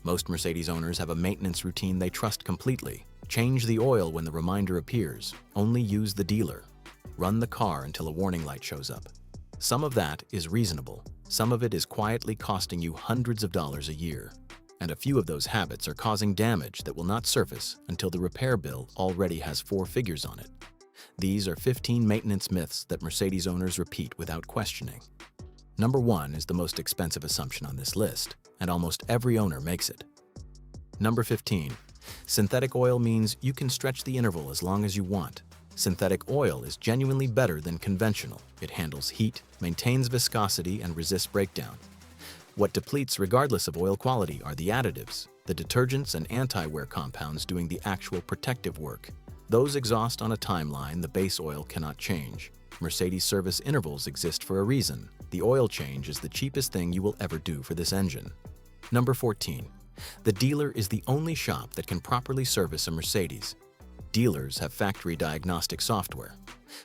Most Mercedes owners have a maintenance routine they trust completely. Change the oil when the reminder appears. Only use the dealer. Run the car until a warning light shows up. Some of that is reasonable. Some of it is quietly costing you hundreds of dollars a year. And a few of those habits are causing damage that will not surface until the repair bill already has 4 figures on it. These are 15 maintenance myths that Mercedes owners repeat without questioning. Number 1 is the most expensive assumption on this list, and almost every owner makes it. Number 15. Synthetic oil means you can stretch the interval as long as you want. Synthetic oil is genuinely better than conventional. It handles heat, maintains viscosity, and resists breakdown. What depletes regardless of oil quality are the additives, the detergents and anti-wear compounds doing the actual protective work. Those exhaust on a timeline the base oil cannot change. Mercedes service intervals exist for a reason. The oil change is the cheapest thing you will ever do for this engine. Number 14. The dealer is the only shop that can properly service a Mercedes. Dealers have factory diagnostic software.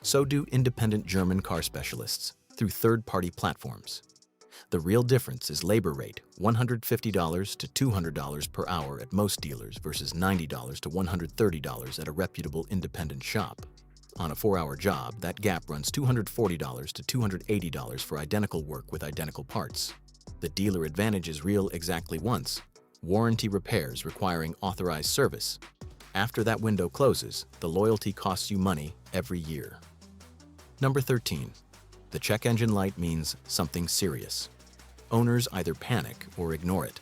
So do independent German car specialists through third-party platforms. The real difference is labor rate, $150 to $200 per hour at most dealers versus $90 to $130 at a reputable independent shop. On a 4-hour job, that gap runs $240 to $280 for identical work with identical parts. The dealer advantage is real exactly once. Warranty repairs requiring authorized service. After that window closes, the loyalty costs you money every year. Number 13. The check engine light means something serious. Owners either panic or ignore it.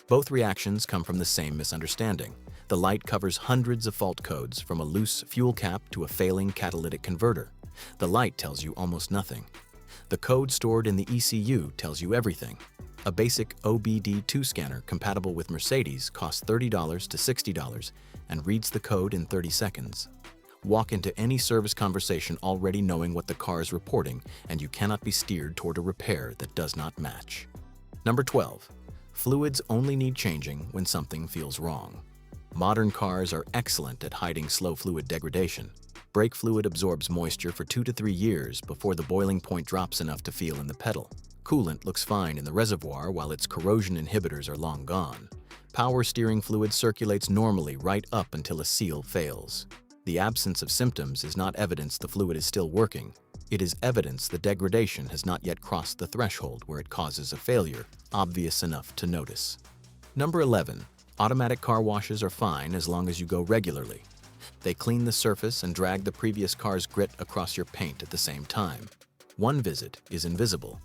Both reactions come from the same misunderstanding. The light covers hundreds of fault codes, from a loose fuel cap to a failing catalytic converter. The light tells you almost nothing. The code stored in the ECU tells you everything. A basic OBD2 scanner compatible with Mercedes costs $30 to $60 and reads the code in 30 seconds. Walk into any service conversation already knowing what the car is reporting, and you cannot be steered toward a repair that does not match. Number 12. Fluids only need changing when something feels wrong. Modern cars are excellent at hiding slow fluid degradation. Brake fluid absorbs moisture for 2 to 3 years before the boiling point drops enough to feel in the pedal. Coolant looks fine in the reservoir while its corrosion inhibitors are long gone. Power steering fluid circulates normally right up until a seal fails. The absence of symptoms is not evidence the fluid is still working. It is evidence the degradation has not yet crossed the threshold where it causes a failure, obvious enough to notice. Number 11. Automatic car washes are fine as long as you go regularly. They clean the surface and drag the previous car's grit across your paint at the same time. One visit is invisible.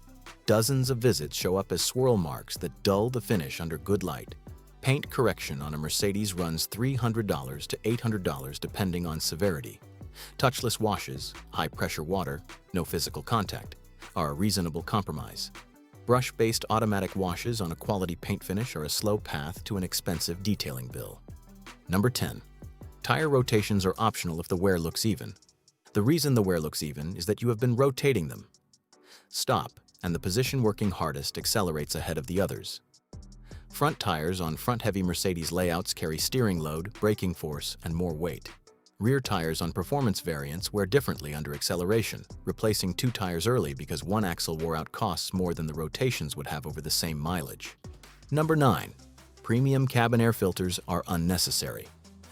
Dozens of visits show up as swirl marks that dull the finish under good light. Paint correction on a Mercedes runs $300 to $800 depending on severity. Touchless washes, high-pressure water, no physical contact, are a reasonable compromise. Brush-based automatic washes on a quality paint finish are a slow path to an expensive detailing bill. Number 10. Tire rotations are optional if the wear looks even. The reason the wear looks even is that you have been rotating them. Stop, and the position working hardest accelerates ahead of the others. Front tires on front-heavy Mercedes layouts carry steering load, braking force, and more weight. Rear tires on performance variants wear differently under acceleration. Replacing 2 tires early because one axle wore out costs more than the rotations would have over the same mileage. Number 9. Premium cabin air filters are unnecessary.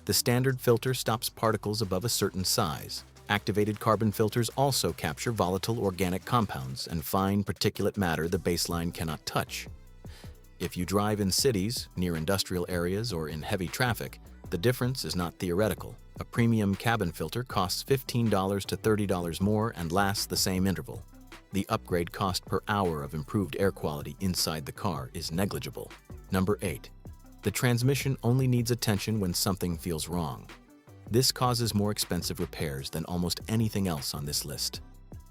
The standard filter stops particles above a certain size. Activated carbon filters also capture volatile organic compounds and fine particulate matter the baseline cannot touch. If you drive in cities, near industrial areas, or in heavy traffic, the difference is not theoretical. A premium cabin filter costs $15 to $30 more and lasts the same interval. The upgrade cost per hour of improved air quality inside the car is negligible. Number 8. The transmission only needs attention when something feels wrong. This causes more expensive repairs than almost anything else on this list.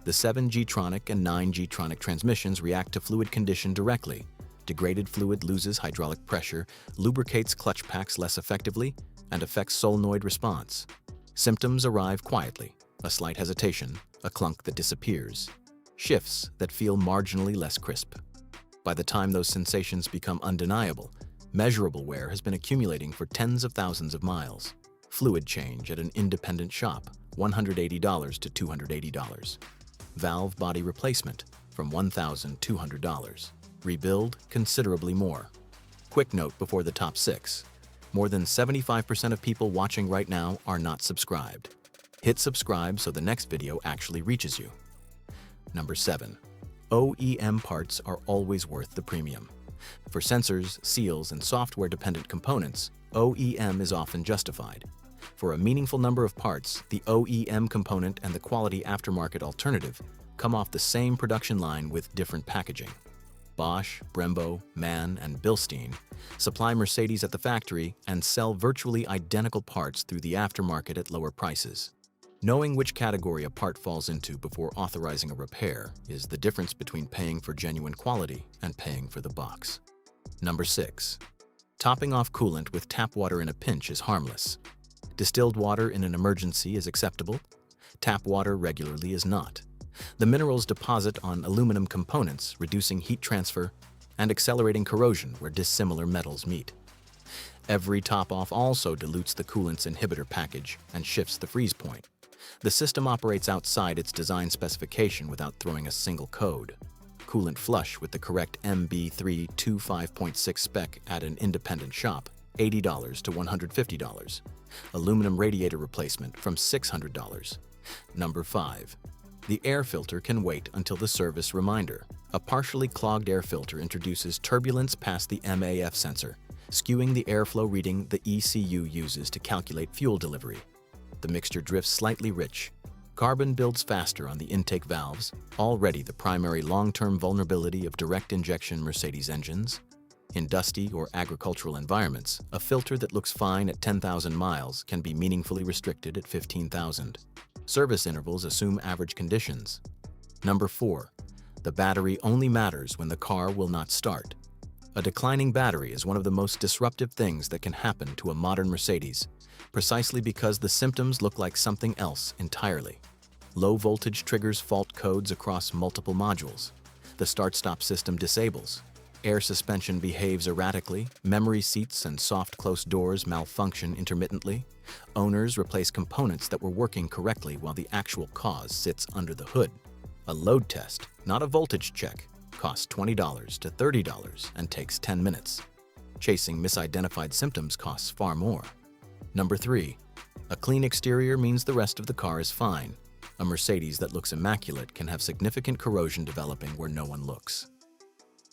The 7G-tronic and 9G-tronic transmissions react to fluid condition directly. Degraded fluid loses hydraulic pressure, lubricates clutch packs less effectively, and affects solenoid response. Symptoms arrive quietly: a slight hesitation, a clunk that disappears, shifts that feel marginally less crisp. By the time those sensations become undeniable, measurable wear has been accumulating for tens of thousands of miles. Fluid change at an independent shop, $180 to $280. Valve body replacement, from $1,200. Rebuild, considerably more. Quick note before the top 6. More than 75% of people watching right now are not subscribed. Hit subscribe so the next video actually reaches you. Number 7. OEM parts are always worth the premium. For sensors, seals, and software-dependent components, OEM is often justified. For a meaningful number of parts, the OEM component and the quality aftermarket alternative come off the same production line with different packaging. Bosch, Brembo, MAN, and Bilstein supply Mercedes at the factory and sell virtually identical parts through the aftermarket at lower prices. Knowing which category a part falls into before authorizing a repair is the difference between paying for genuine quality and paying for the box. Number 6. Topping off coolant with tap water in a pinch is harmless. Distilled water in an emergency is acceptable. Tap water regularly is not. The minerals deposit on aluminum components, reducing heat transfer and accelerating corrosion where dissimilar metals meet. Every top-off also dilutes the coolant's inhibitor package and shifts the freeze point. The system operates outside its design specification without throwing a single code. Coolant flush with the correct MB325.6 spec at an independent shop, $80 to $150. Aluminum radiator replacement from $600. Number 5. The air filter can wait until the service reminder. A partially clogged air filter introduces turbulence past the MAF sensor, skewing the airflow reading the ECU uses to calculate fuel delivery. The mixture drifts slightly rich. Carbon builds faster on the intake valves, already the primary long-term vulnerability of direct injection Mercedes engines. In dusty or agricultural environments, a filter that looks fine at 10,000 miles can be meaningfully restricted at 15,000. Service intervals assume average conditions. Number 4. The battery only matters when the car will not start. A declining battery is one of the most disruptive things that can happen to a modern Mercedes, precisely because the symptoms look like something else entirely. Low voltage triggers fault codes across multiple modules. The start-stop system disables. Air suspension behaves erratically, memory seats and soft close doors malfunction intermittently. Owners replace components that were working correctly while the actual cause sits under the hood. A load test, not a voltage check, costs $20 to $30 and takes 10 minutes. Chasing misidentified symptoms costs far more. Number 3. A clean exterior means the rest of the car is fine. A Mercedes that looks immaculate can have significant corrosion developing where no one looks.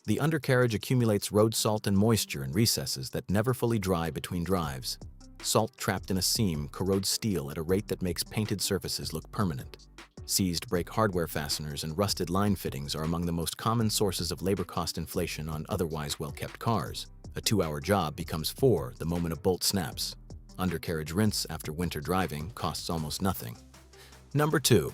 The undercarriage accumulates road salt and moisture in recesses that never fully dry between drives. Salt trapped in a seam corrodes steel at a rate that makes painted surfaces look permanent. Seized brake hardware fasteners and rusted line fittings are among the most common sources of labor cost inflation on otherwise well-kept cars. A 2-hour job becomes 4 the moment a bolt snaps. Undercarriage rinse after winter driving costs almost nothing. Number 2.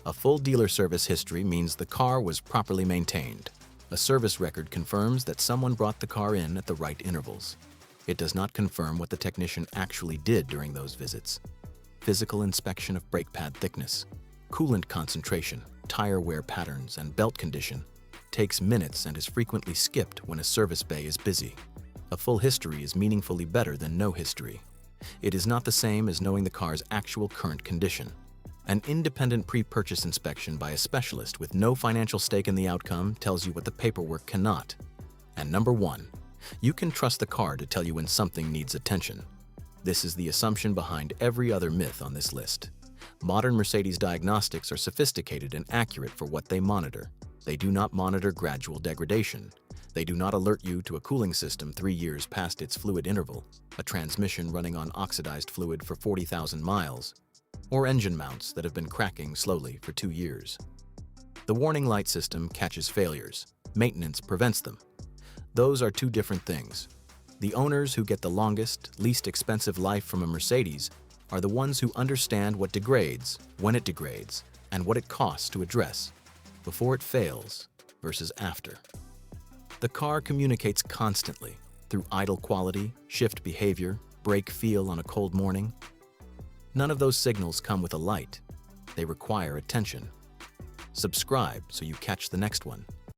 A full dealer service history means the car was properly maintained. A service record confirms that someone brought the car in at the right intervals. It does not confirm what the technician actually did during those visits. Physical inspection of brake pad thickness, coolant concentration, tire wear patterns, and belt condition takes minutes and is frequently skipped when a service bay is busy. A full history is meaningfully better than no history. It is not the same as knowing the car's actual current condition. An independent pre-purchase inspection by a specialist with no financial stake in the outcome tells you what the paperwork cannot. And number 1, you can trust the car to tell you when something needs attention. This is the assumption behind every other myth on this list. Modern Mercedes diagnostics are sophisticated and accurate for what they monitor. They do not monitor gradual degradation. They do not alert you to a cooling system 3 years past its fluid interval, a transmission running on oxidized fluid for 40,000 miles, or engine mounts that have been cracking slowly for 2 years. The warning light system catches failures. Maintenance prevents them. Those are 2 different things. The owners who get the longest, least expensive life from a Mercedes are the ones who understand what degrades, when it degrades, and what it costs to address, before it fails versus after. The car communicates constantly through idle quality, shift behavior, brake feel on a cold morning. None of those signals come with a light. They require attention. Subscribe so you catch the next one.